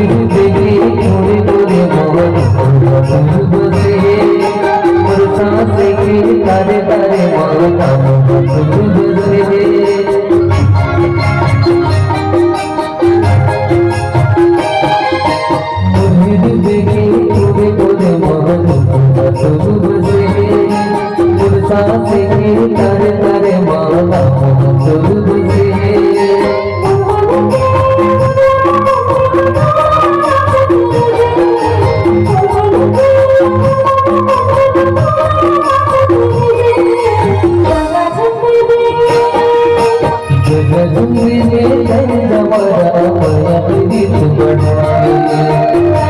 देखे थोड़े थोड़े मोहब्बत बसे और सांसें के तारे तारे मोहब्बत बसे देखे थोड़े थोड़े मोहब्बत बसे और सांसें के तारे तारे मोहब्बत बसे जगत में जमाना माया प्रीत बढ़ाए